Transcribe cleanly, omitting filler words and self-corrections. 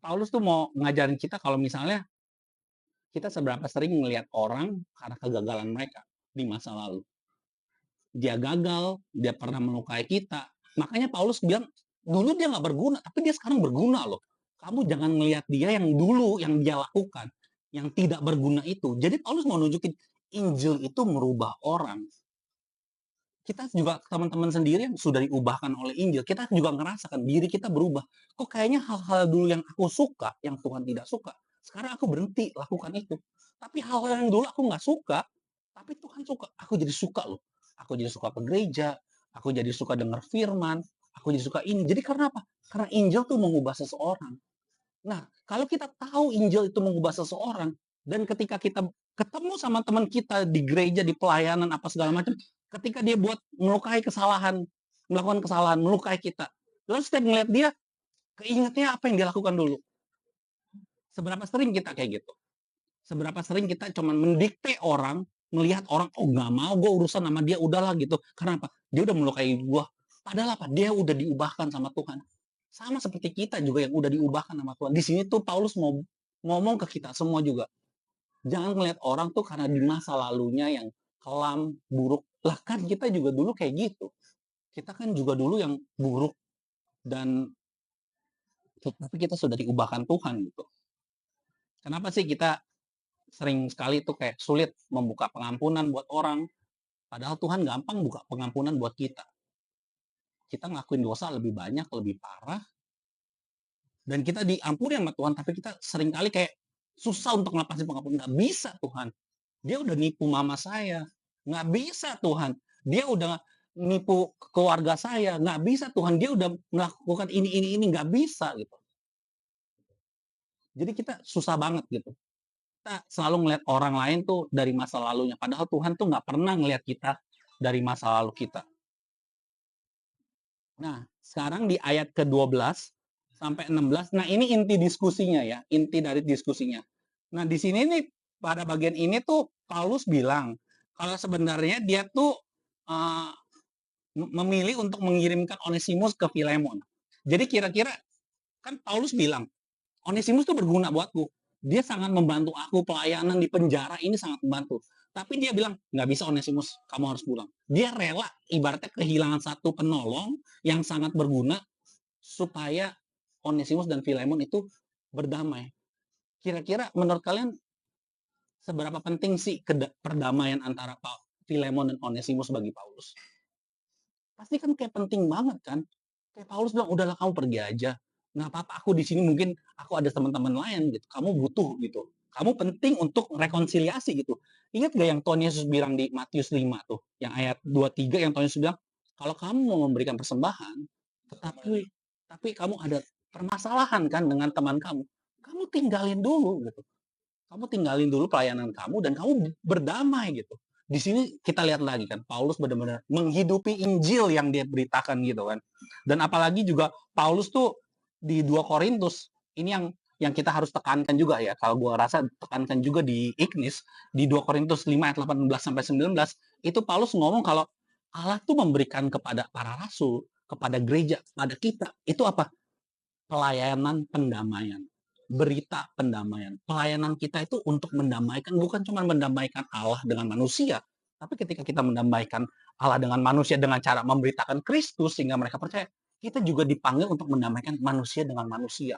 Paulus tuh mau ngajarin kita kalau misalnya kita seberapa sering melihat orang karena kegagalan mereka di masa lalu. Dia gagal, dia pernah melukai kita. Makanya Paulus bilang, dulu dia nggak berguna, tapi dia sekarang berguna loh. Kamu jangan ngelihat dia yang dulu, yang dia lakukan, yang tidak berguna itu. Jadi Paulus mau nunjukin, Injil itu merubah orang. Kita juga teman-teman sendiri yang sudah diubahkan oleh Injil, kita juga ngerasakan diri kita berubah. Kok kayaknya hal-hal dulu yang aku suka, yang Tuhan tidak suka, sekarang aku berhenti lakukan itu. Tapi hal-hal yang dulu aku nggak suka, tapi Tuhan suka. Aku jadi suka loh. Aku jadi suka ke gereja, aku jadi suka dengar firman, aku jadi suka ini. Jadi karena apa? Karena Injil tuh mengubah seseorang. Nah, kalau kita tahu Injil itu mengubah seseorang, dan ketika kita ketemu sama teman kita di gereja, di pelayanan, apa segala macam, ketika dia buat melukai kesalahan, melakukan kesalahan, melukai kita, lalu setiap melihat dia, keingetnya apa yang dia lakukan dulu. Seberapa sering kita kayak gitu? Seberapa sering kita cuma mendikte orang, melihat orang, oh nggak mau gue urusan sama dia, udahlah gitu. Karena apa? Dia udah melukai gue. Padahal apa? Dia udah diubahkan sama Tuhan. Sama seperti kita juga yang udah diubahkan sama Tuhan. Di sini tuh Paulus mau ngomong ke kita semua juga. Jangan melihat orang tuh karena di masa lalunya yang kelam, buruk. Lah kan kita juga dulu kayak gitu. Kita kan juga dulu yang buruk dan tapi kita sudah diubahkan Tuhan gitu. Kenapa sih kita sering sekali tuh kayak sulit membuka pengampunan buat orang, padahal Tuhan gampang buka pengampunan buat kita. Kita ngelakuin dosa lebih banyak, lebih parah, dan kita diampuni sama Tuhan, tapi kita sering kali kayak susah untuk ngelepasin pengampunan. Nggak bisa Tuhan. Dia udah nipu mama saya. Nggak bisa Tuhan. Dia udah nipu keluarga saya. Nggak bisa Tuhan. Dia udah melakukan ini. Nggak bisa gitu. Jadi kita susah banget gitu. Kita selalu ngeliat orang lain tuh dari masa lalunya. Padahal Tuhan tuh nggak pernah ngeliat kita dari masa lalu kita. Nah, sekarang di ayat ke-12 sampai 16. Nah, ini inti diskusinya ya, inti dari diskusinya. Nah, di sini nih pada bagian ini tuh Paulus bilang kalau sebenarnya dia tuh uh, memilih untuk mengirimkan Onesimus ke Filemon. Jadi kira-kira kan Paulus bilang, Onesimus tuh berguna buatku. Dia sangat membantu aku, pelayanan di penjara ini sangat membantu. Tapi dia bilang, nggak bisa Onesimus, kamu harus pulang. Dia rela, ibaratnya kehilangan satu penolong yang sangat berguna, supaya Onesimus dan Filemon itu berdamai. Kira-kira menurut kalian, seberapa penting sih perdamaian antara Filemon dan Onesimus bagi Paulus? Pasti kan kayak penting banget kan? Kayak Paulus bilang, udahlah kamu pergi aja. Nggak apa-apa, aku di sini mungkin aku ada teman-teman lain gitu. Kamu butuh gitu. Kamu penting untuk rekonsiliasi gitu. Ingat gak yang Tuhan Yesus bilang di Matius 5 tuh, yang ayat 23 yang Tuhan Yesus bilang, kalau kamu mau memberikan persembahan, tapi kamu ada permasalahan kan dengan teman kamu tinggalin dulu gitu. Kamu tinggalin dulu pelayanan kamu dan kamu berdamai gitu. Di sini kita lihat lagi kan, Paulus benar-benar menghidupi Injil yang dia beritakan gitu kan. Dan apalagi juga Paulus tuh di 2 Korintus, ini yang kita harus tekankan juga ya. Kalau gua rasa tekankan juga di Ignis di 2 Korintus 5 ayat 18 sampai 19, itu Paulus ngomong kalau Allah tuh memberikan kepada para rasul, kepada gereja, kepada kita, itu apa? Pelayanan pendamaian, berita pendamaian. Pelayanan kita itu untuk mendamaikan, bukan cuma mendamaikan Allah dengan manusia, tapi ketika kita mendamaikan Allah dengan manusia dengan cara memberitakan Kristus sehingga mereka percaya, kita juga dipanggil untuk mendamaikan manusia dengan manusia.